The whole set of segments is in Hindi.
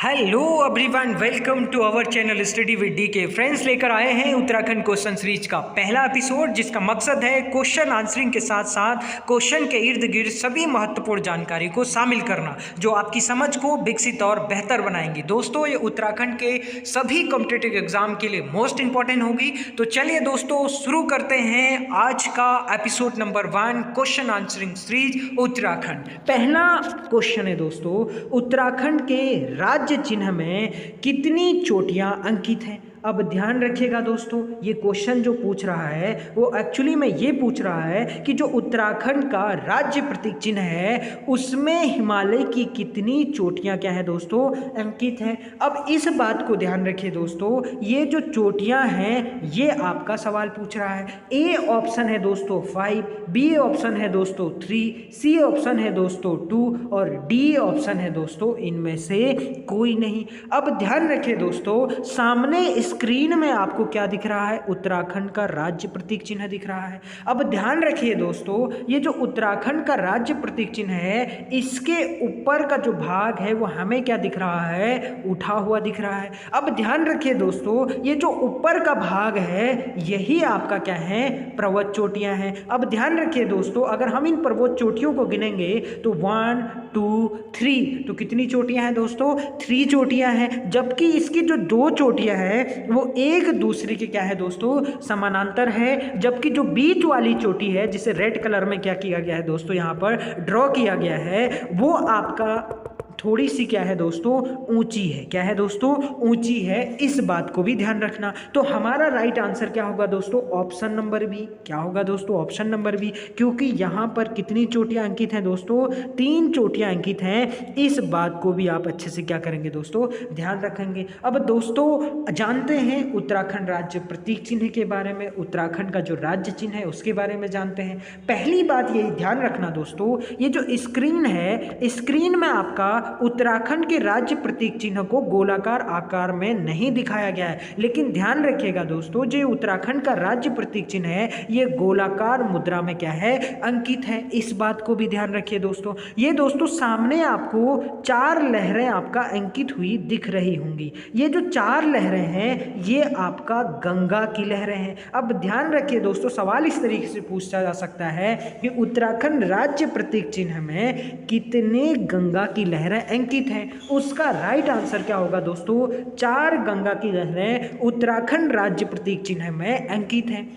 Hello everyone, welcome to our channel study with D K. Friends, लेकर आए हैं उत्तराखंड क्वेश्चन सीरीज का पहला एपिसोड, जिसका मकसद है क्वेश्चन आंसरिंग के साथ साथ क्वेश्चन के इर्द गिर्द सभी महत्वपूर्ण जानकारी को शामिल करना, जो आपकी समझ को विकसित और बेहतर बनाएंगी। दोस्तों, ये उत्तराखंड के सभी कॉम्पिटिटिव एग्जाम के लिए मोस्ट इंपॉर्टेंट होगी। तो चलिए दोस्तों, शुरू करते हैं आज का episode number 1, question answering series Uttarakhand. पहला क्वेश्चन है दोस्तों, उत्तराखंड के राज्य चिन्ह में कितनी चोटियां अंकित हैं? अब ध्यान रखिएगा दोस्तों, ये क्वेश्चन जो पूछ रहा है वो एक्चुअली में ये पूछ रहा है कि जो उत्तराखंड का राज्य प्रतीक चिन्ह है उसमें हिमालय की कितनी चोटियां क्या है दोस्तों अंकित हैं। अब इस बात को ध्यान रखिए दोस्तों, ये जो चोटियां हैं ये आपका सवाल पूछ रहा है। ए ऑप्शन है दोस्तों 5, बी ऑप्शन है दोस्तों 3, सी ऑप्शन है दोस्तों 2 और डी ऑप्शन है दोस्तों इनमें से कोई नहीं। अब ध्यान रखिए दोस्तों, सामने स्क्रीन में आपको क्या दिख रहा है? उत्तराखंड का राज्य प्रतीक चिन्ह दिख रहा है। अब ध्यान रखिए दोस्तों, ये जो उत्तराखंड का राज्य प्रतीक चिन्ह है इसके ऊपर का जो भाग है वो हमें क्या दिख रहा है? उठा हुआ दिख रहा है। अब ध्यान रखिए दोस्तों, ये जो ऊपर का भाग है यही आपका क्या है? पर्वत चोटियां हैं। अब ध्यान रखिए दोस्तों, अगर हम इन पर्वत चोटियों को गिनेंगे तो 1 2 3, तो कितनी चोटियां हैं दोस्तों? 3 चोटियां हैं। जबकि इसकी जो 2 चोटियां हैं वो एक दूसरे के क्या है दोस्तों? समानांतर है। जबकि जो बीच वाली चोटी है, जिसे रेड कलर में क्या किया गया है दोस्तों, यहाँ पर ड्रॉ किया गया है, वो आपका थोड़ी सी क्या है दोस्तों? ऊंची है। क्या है दोस्तों? ऊंची है। इस बात को भी ध्यान रखना। तो हमारा राइट आंसर क्या होगा दोस्तों? Option number B. क्या होगा दोस्तों? ऑप्शन नंबर बी, क्योंकि यहाँ पर कितनी चोटियां अंकित हैं दोस्तों? 3 चोटियां अंकित हैं। इस बात को भी आप अच्छे से क्या करेंगे दोस्तों? ध्यान रखेंगे। अब दोस्तों जानते हैं उत्तराखंड राज्य प्रतीक चिन्ह के बारे में, उत्तराखंड का जो राज्य चिन्ह है उसके बारे में जानते हैं। पहली बात यही ध्यान रखना दोस्तों, ये जो स्क्रीन है, स्क्रीन में आपका उत्तराखंड के राज्य प्रतीक चिन्ह को गोलाकार आकार में नहीं दिखाया गया है। लेकिन ध्यान रखिएगा दोस्तों, जो उत्तराखंड का राज्य प्रतीक चिन्ह है ये गोलाकार मुद्रा में क्या है? अंकित है। इस बात को भी ध्यान रखिए दोस्तों। ये दोस्तों सामने आपको 4 लहरें आपका अंकित हुई दिख रही होंगी। ये जो 4 लहरें हैं ये आपका गंगा की लहरें हैं। अब ध्यान रखिए दोस्तों, सवाल इस तरीके से पूछा जा सकता है कि उत्तराखंड राज्य प्रतीक चिन्ह में कितने गंगा की लहरें अंकित हैं? उसका राइट आंसर क्या होगा दोस्तों? 4 गंगा की लहरें उत्तराखंड राज्य प्रतीक चिन्ह में अंकित हैं।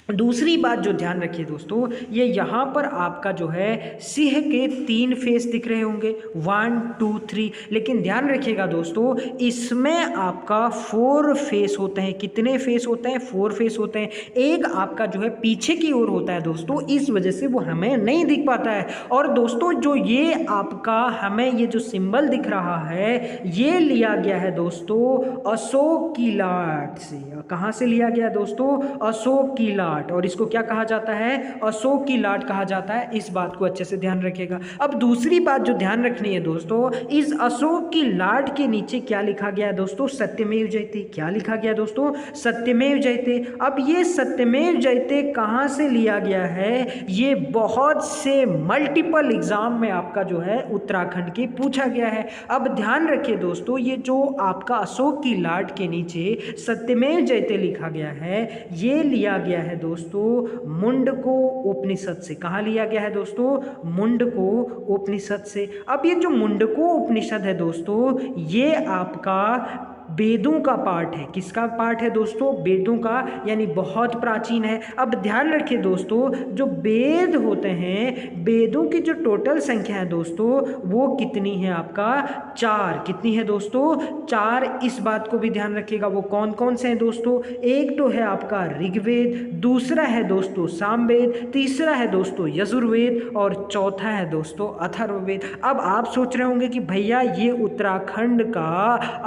दूसरी बात जो ध्यान रखिए दोस्तों, ये यहाँ पर आपका जो है सिंह के 3 फेस दिख रहे होंगे, 1 2 3। लेकिन ध्यान रखिएगा दोस्तों, इसमें आपका 4 फेस होते हैं। कितने फेस होते हैं? 4 फेस होते हैं। एक आपका जो है पीछे की ओर होता है दोस्तों, इस वजह से वो हमें नहीं दिख पाता है। और दोस्तों जो ये आपका हमें ये जो सिंबल दिख रहा है ये लिया गया है दोस्तों अशोक की लाट से। कहाँ से लिया गया दोस्तों? अशोक की लाट। और इसको क्या कहा जाता है? अशोक की लाट कहा जाता है। इस बात को अच्छे से ध्यान रखिएगा। अब दूसरी बात जो ध्यान रखनी है दोस्तों, इस अशोक की लाट के नीचे क्या लिखा गया है दोस्तों? सत्यमेव जयते। क्या लिखा गया दोस्तों? सत्यमेव जयते। अब ये सत्यमेव जयते कहाँ से लिया गया है? ये बहुत से मल्टीपल एग्जाम में आपका जो है उत्तराखंड के पूछा गया है। अब ध्यान रखिए दोस्तों, ये जो आपका अशोक की लाट के नीचे सत्यमेव जयते लिखा गया है ये लिया गया है दोस्तों मुंडको उपनिषद से। कहाँ लिया गया है दोस्तों? मुंडको उपनिषद से। अब ये जो मुंडको उपनिषद है दोस्तों ये आपका वेदों का पार्ट है। किसका पार्ट है दोस्तों? वेदों का, यानी बहुत प्राचीन है। अब ध्यान रखिए दोस्तों, जो वेद होते हैं, वेदों की जो टोटल संख्या है दोस्तों वो कितनी है? आपका 4। कितनी है दोस्तों? 4। इस बात को भी ध्यान रखिएगा। वो कौन कौन से हैं दोस्तों? एक तो है आपका ऋग्वेद, दूसरा है दोस्तों सामवेद, तीसरा है दोस्तों यजुर्वेद और चौथा है दोस्तों अथर्ववेद। अब आप सोच रहे होंगे कि भैया ये उत्तराखंड का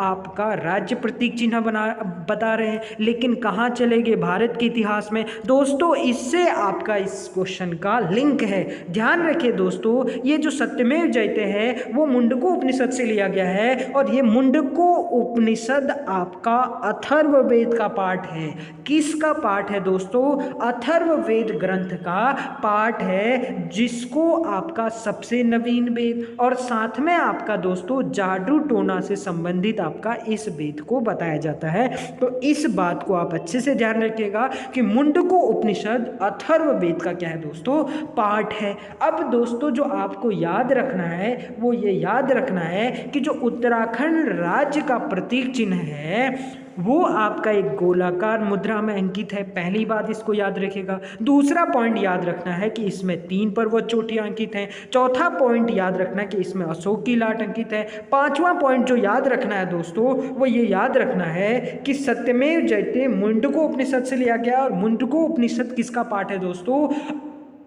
आपका राज्य प्रतीक चिन्ह बता रहे हैं, लेकिन कहाँ चले गए भारत के इतिहास में दोस्तों, इससे आपका इस क्वेश्चन का लिंक है। ध्यान रखिए दोस्तों, ये जो सत्यमेव जयते है वो मुंडको उपनिषद से लिया गया है, और ये मुंडको उपनिषद आपका अथर्ववेद का पार्ट है। किसका पार्ट है दोस्तों? अथर्ववेद ग्रंथ का पार्ट है, जिसको आपका सबसे नवीन वेद और साथ में आपका दोस्तों जाडू टोना से संबंधित आपका इस वेद को बताया जाता है। तो इस बात को आप अच्छे से ध्यान रखिएगा कि मुंडको उपनिषद अथर्ववेद का क्या है दोस्तों? पार्ट है। अब दोस्तों जो आपको याद रखना है वो ये याद रखना है कि जो उत्तराखंड राज्य का प्रतीक चिन्ह है वो आपका एक गोलाकार मुद्रा में अंकित है। पहली बात इसको याद रखिएगा। दूसरा पॉइंट याद रखना है कि इसमें 3 पर्वत चोटियां अंकित हैं। चौथा पॉइंट याद रखना है कि इसमें अशोक की लाट अंकित है। पांचवा पॉइंट जो याद रखना है दोस्तों वो ये याद रखना है कि सत्यमेव जयते मुंडको उपनिषद से लिया गया, और मुंडको उपनिषद किसका पाठ है दोस्तों?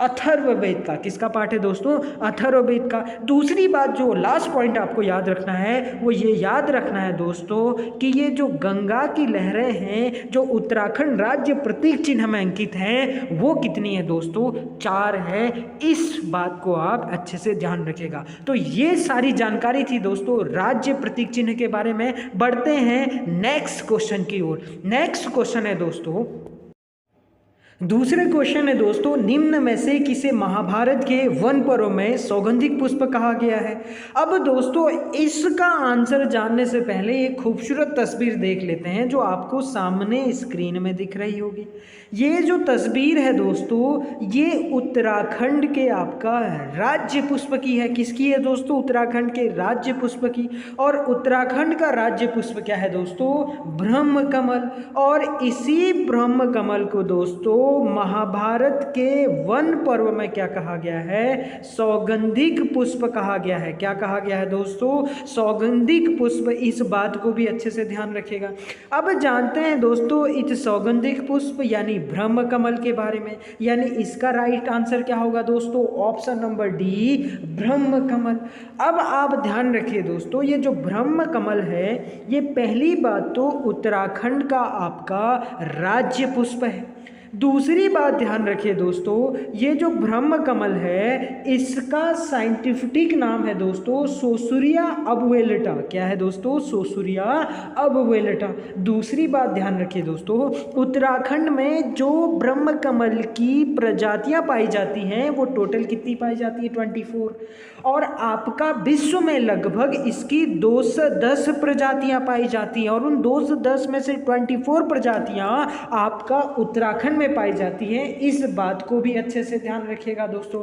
अथर्ववेद का। किसका पाठ है दोस्तों? अथर्ववेद का। दूसरी बात जो लास्ट पॉइंट आपको याद रखना है वो ये याद रखना है दोस्तों कि ये जो गंगा की लहरें हैं जो उत्तराखंड राज्य प्रतीक चिन्ह में अंकित हैं वो कितनी है दोस्तों? 4 है। इस बात को आप अच्छे से ध्यान रखिएगा। तो ये सारी जानकारी थी दोस्तों राज्य प्रतीक चिन्ह के बारे में। बढ़ते हैं नेक्स्ट क्वेश्चन की ओर। नेक्स्ट क्वेश्चन है दोस्तों, दूसरे क्वेश्चन है दोस्तों, निम्न में से किसे महाभारत के वन पर्व में सौगंधिक पुष्प कहा गया है? अब दोस्तों इसका आंसर जानने से पहले एक खूबसूरत तस्वीर देख लेते हैं जो आपको सामने स्क्रीन में दिख रही होगी। ये जो तस्वीर है दोस्तों ये उत्तराखंड के आपका राज्य पुष्प की है। किसकी है दोस्तों? उत्तराखंड के राज्य पुष्प की। और उत्तराखंड का राज्य पुष्प क्या है दोस्तों? ब्रह्म कमल। और इसी ब्रह्म कमल को दोस्तों महाभारत के वन पर्व में क्या कहा गया है? सौगंधिक पुष्प कहा गया है। क्या कहा गया है दोस्तों? सौगंधिक पुष्प। इस बात को भी अच्छे से ध्यान रखिएगा। अब जानते हैं दोस्तों इस सौगंधिक पुष्प यानी ब्रह्म कमल के बारे में, यानी इसका राइट आंसर क्या होगा दोस्तों? ऑप्शन नंबर डी, ब्रह्म कमल। अब आप ध्यान रखिए दोस्तों, ये जो ब्रह्म कमल है ये पहली बात तो उत्तराखंड का आपका राज्य पुष्प है। दूसरी बात ध्यान रखिए दोस्तों, ये जो ब्रह्म कमल है इसका साइंटिफिक नाम है दोस्तों सोसुरिया अबवेलेटा। क्या है दोस्तों? सोसुरिया अबवेलेटा। दूसरी बात ध्यान रखिए दोस्तों, उत्तराखंड में जो ब्रह्म कमल की प्रजातियां पाई जाती हैं वो टोटल कितनी पाई जाती है? 24। और आपका विश्व में लगभग इसकी 210 प्रजातियां पाई जाती हैं, और उन 210 में से 24 प्रजातियां आपका उत्तराखंड में पाई जाती हैं। इस बात को भी अच्छे से ध्यान रखिएगा दोस्तों।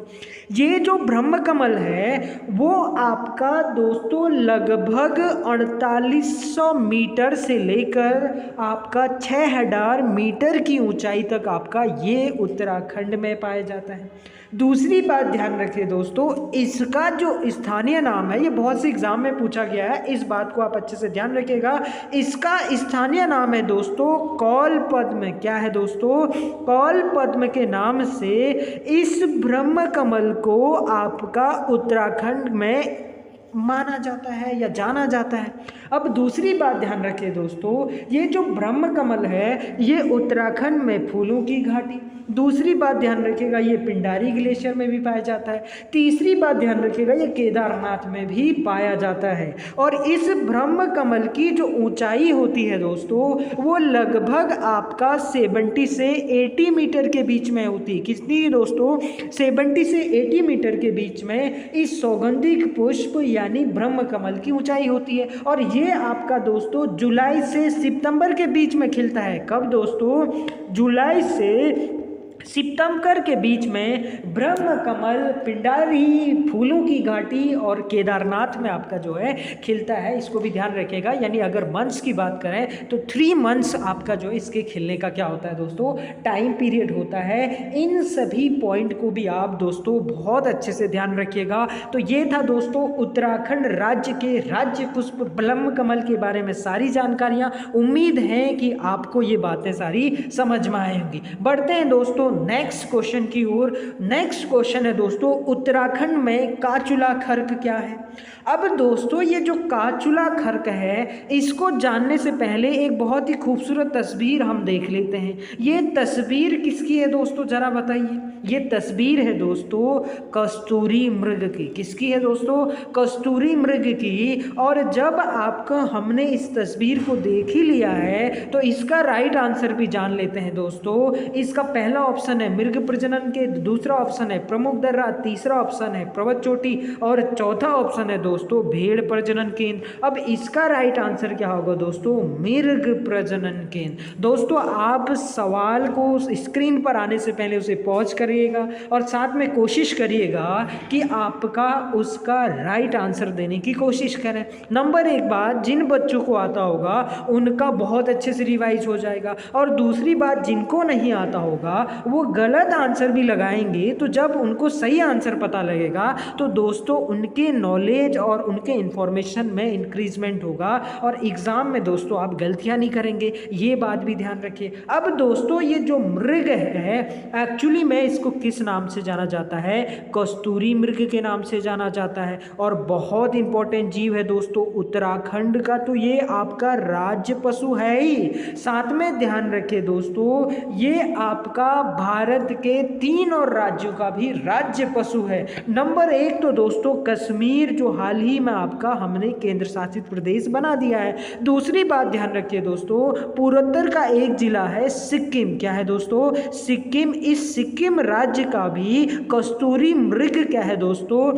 ये जो ब्रह्म कमल है वो आपका दोस्तों लगभग 4800 मीटर से लेकर आपका 6000 मीटर की ऊंचाई तक आपका ये उत्तराखंड में पाया जाता है। दूसरी बात ध्यान रखिए दोस्तों, इसका जो स्थानीय नाम है ये बहुत से एग्जाम में पूछा गया है, इस बात को आप अच्छे से ध्यान रखिएगा। इसका स्थानीय नाम है दोस्तों कौल पद्म। क्या है दोस्तों? कौल पद्म के नाम से इस ब्रह्म कमल को आपका उत्तराखंड में माना जाता है या जाना जाता है। अब दूसरी बात ध्यान रखिए दोस्तों, ये जो ब्रह्म कमल है ये उत्तराखंड में फूलों की घाटी। दूसरी बात ध्यान रखिएगा ये पिंडारी ग्लेशियर में भी पाया जाता है। तीसरी बात ध्यान रखिएगा ये केदारनाथ में भी पाया जाता है। और इस ब्रह्म कमल की जो ऊंचाई होती है दोस्तों वो लगभग आपका 70 से 80 मीटर के बीच में होती है। कितनी दोस्तों? 70 से 80 मीटर के बीच में इस सौगंधिक पुष्प यानी ब्रह्म कमल की ऊंचाई होती है। और ये आपका दोस्तों जुलाई से सितंबर के बीच में खिलता है। कब दोस्तों? जुलाई से सितंबर के बीच में ब्रह्म कमल पिंडारी, फूलों की घाटी और केदारनाथ में आपका जो है खिलता है। इसको भी ध्यान रखिएगा। यानी अगर मंथ्स की बात करें तो 3 मंथ्स आपका जो इसके खिलने का क्या होता है दोस्तों? टाइम पीरियड होता है। इन सभी पॉइंट को भी आप दोस्तों बहुत अच्छे से ध्यान रखिएगा। तो ये था दोस्तों उत्तराखंड राज्य के राज्य पुष्प ब्रह्म कमल के बारे में सारी जानकारियाँ। उम्मीद है कि आपको ये बातें सारी समझ में आई होंगी। बढ़ते हैं दोस्तों नेक्स्ट क्वेश्चन की ओर। नेक्स्ट क्वेश्चन है दोस्तों, उत्तराखंड में काचुला खर्क क्या है। अब दोस्तों ये जो काचुला खर्क है, इसको जानने से पहले एक बहुत ही खूबसूरत तस्वीर हम देख लेते हैं। ये तस्वीर किसकी है दोस्तों, जरा बताइए। ये तस्वीर है दोस्तों कस्तूरी मृग की। किसकी है दोस्तों, कस्तूरी मृग की। और जब आपका हमने इस तस्वीर को देख ही लिया है तो इसका राइट आंसर भी जान लेते हैं दोस्तों। इसका पहला ऑप्शन है मृग प्रजनन के, दूसरा ऑप्शन है प्रमुख दर्रा, तीसरा ऑप्शन है पर्वत चोटी और चौथा ऑप्शन है दोस्तों भेड़ प्रजनन केंद्र। अब इसका राइट आंसर क्या होगा दोस्तों, मृग प्रजनन केंद्र। दोस्तों आप सवाल को स्क्रीन पर आने से पहले उसे पॉज करिएगा और साथ में कोशिश करिएगा कि आपका उसका राइट आंसर देने की कोशिश करें। नंबर एक बात, जिन बच्चों को आता होगा उनका बहुत अच्छे से रिवाइज हो जाएगा, और दूसरी बात जिनको नहीं आता होगा वो गलत आंसर भी लगाएंगे, तो जब उनको सही आंसर पता लगेगा तो दोस्तों उनके नॉलेज और उनके इंफॉर्मेशन में इंक्रीजमेंट होगा और एग्ज़ाम में दोस्तों आप गलतियां नहीं करेंगे, ये बात भी ध्यान रखिए। अब दोस्तों ये जो मृग है एक्चुअली में इसको किस नाम से जाना जाता है, कस्तूरी मृग के नाम से जाना जाता है। और बहुत इंपॉर्टेंट जीव है दोस्तों उत्तराखंड का, तो ये आपका राज्य पशु है ही। साथ में ध्यान रखिए दोस्तों ये आपका भारत के 3 और राज्यों का भी राज्य पशु है। नंबर 1 तो दोस्तों कश्मीर, जो हाल ही में आपका हमने केंद्र शासित प्रदेश बना दिया है। दूसरी बात ध्यान रखिए दोस्तों पूर्वोत्तर का एक जिला है सिक्किम। क्या है दोस्तों, सिक्किम। इस सिक्किम राज्य का भी कस्तूरी मृग क्या है दोस्तों,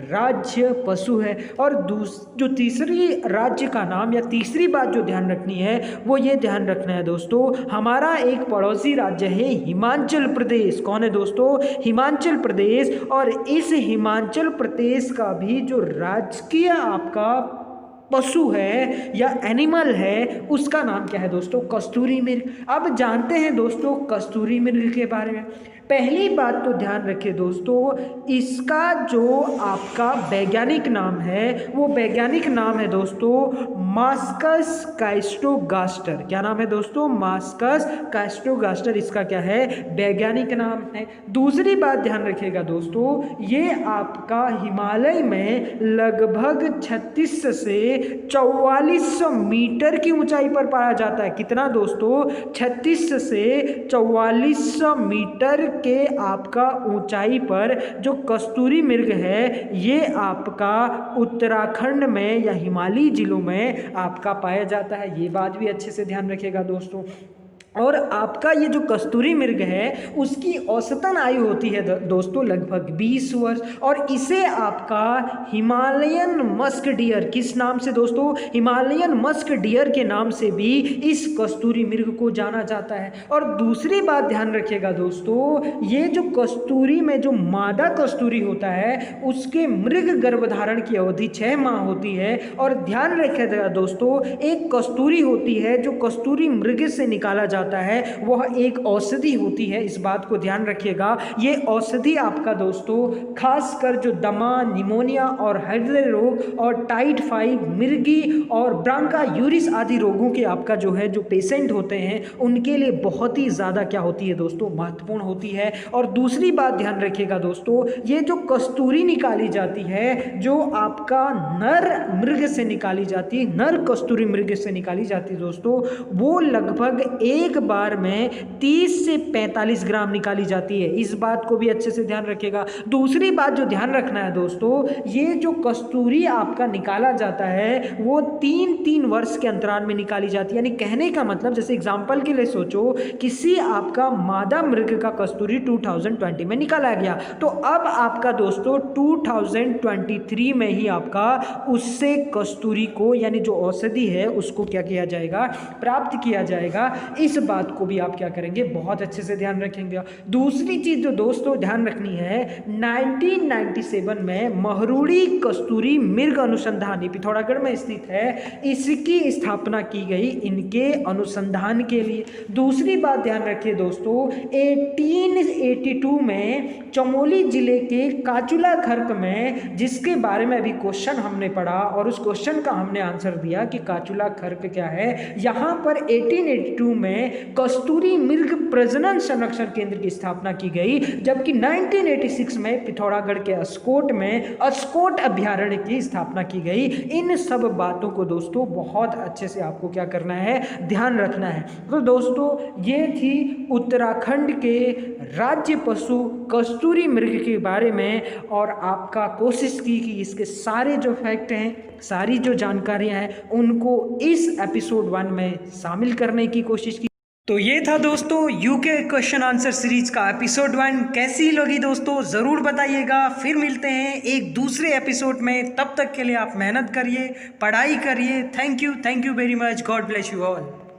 राज्य पशु है। और जो तीसरी राज्य का नाम या तीसरी बात जो ध्यान रखनी है वो ये ध्यान रखना है दोस्तों, हमारा एक पड़ोसी राज्य है हिमाचल प्रदेश। कौन है दोस्तों, हिमाचल प्रदेश। और इस हिमाचल प्रदेश का भी जो राजकीय आपका पशु है या एनिमल है उसका नाम क्या है दोस्तों, कस्तूरी मृग। अब जानते हैं दोस्तों कस्तूरी मृग के बारे में। पहली बात तो ध्यान रखिए दोस्तों इसका जो आपका वैज्ञानिक नाम है वो वैज्ञानिक नाम है दोस्तों मास्कस काइस्टोगास्टर। क्या नाम है दोस्तों, मास्कस काइस्टोगास्टर इसका क्या है, वैज्ञानिक नाम है। दूसरी बात ध्यान रखिएगा दोस्तों ये आपका हिमालय में लगभग 36 से 4400 मीटर की ऊंचाई पर पाया जाता है। कितना दोस्तों, 36 से 4400 मीटर के आपका ऊंचाई पर जो कस्तूरी मृग है ये आपका उत्तराखंड में या हिमालयी जिलों में आपका पाया जाता है। ये बात भी अच्छे से ध्यान रखिएगा दोस्तों। और आपका ये जो कस्तूरी मृग है उसकी औसतन आयु होती है दोस्तों लगभग 20 वर्ष। और इसे आपका हिमालयन मस्क डियर, किस नाम से दोस्तों, हिमालयन मस्क डियर के नाम से भी इस कस्तूरी मृग को जाना जाता है। और दूसरी बात ध्यान रखिएगा दोस्तों ये जो कस्तूरी में जो मादा कस्तूरी होता है उसके मृग गर्भधारण की अवधि 6 माह होती है। और ध्यान रखिएगा दोस्तों एक कस्तूरी होती है जो कस्तूरी मृग से निकाला जाता है वह एक औषधि होती है, इस बात को ध्यान रखिएगा। ये औषधि आपका दोस्तों खासकर जो दमा, निमोनिया और हृदय रोग और टाइफाइड, मिर्गी और ब्रांकायूरिस आदि रोगों के आपका जो है जो पेशेंट होते हैं उनके लिए बहुत ही ज़्यादा क्या होती है दोस्तों, महत्वपूर्ण होती है। और दूसरी बात ध्यान रखिएगा दोस्तों ये जो कस्तूरी निकाली जाती है जो आपका नर मृग से निकाली जाती है, नर कस्तूरी मृग से निकाली जाती है दोस्तों, वो लगभग एक बार में 30 से 45 ग्राम निकाली जाती है। इस बात को भी अच्छे से ध्यान रखिएगा। दूसरी बात जो ध्यान रखना है दोस्तों ये जो कस्तूरी आपका निकाला जाता है वो 3-3 वर्ष के अंतराल में निकाली जाती है। यानी कहने का मतलब जैसे एग्जांपल के लिए सोचो किसी आपका मादा मृग का कस्तूरी 2020 में निकाला गया तो अब आपका दोस्तों 2023 में ही आपका उससे कस्तूरी को यानी जो औषधि है उसको क्या किया जाएगा, प्राप्त किया जाएगा। इस बात को भी आप क्या करेंगे, बहुत अच्छे से ध्यान रखेंगे। दूसरी चीज जो दोस्तों ध्यान रखनी है 1997 में महरूड़ी कस्तूरी मृग अनुसंधान पिथौरागढ़ में स्थित है, इसकी स्थापना की गई इनके अनुसंधान के लिए। दूसरी बात ध्यान रखिए दोस्तों 1882 में चमोली जिले के काचुला खर्क में, जिसके बारे में अभी क्वेश्चन हमने पढ़ा और उस क्वेश्चन का हमने आंसर दिया कि काचुला खर्क क्या है, यहाँ पर 1882 में में कस्तूरी मृग प्रजनन संरक्षण केंद्र की स्थापना की गई, जबकि 1986 में पिथौरागढ़ के अस्कोट में अस्कोट अभ्यारण्य की स्थापना की गई। इन सब बातों को दोस्तों बहुत अच्छे से आपको क्या करना है, ध्यान रखना है। तो दोस्तों ये थी उत्तराखंड के राज्य पशु कस्तूरी मृग के बारे में, और आपका कोशिश की कि इसके सारे जो फैक्ट हैं, सारी जो जानकारियां हैं उनको इस एपिसोड 1 में शामिल करने की कोशिश की। तो ये था दोस्तों यूके क्वेश्चन आंसर सीरीज का एपिसोड 1। कैसी लगी दोस्तों ज़रूर बताइएगा। फिर मिलते हैं एक दूसरे एपिसोड में, तब तक के लिए आप मेहनत करिए, पढ़ाई करिए। Thank you very much. God bless you all.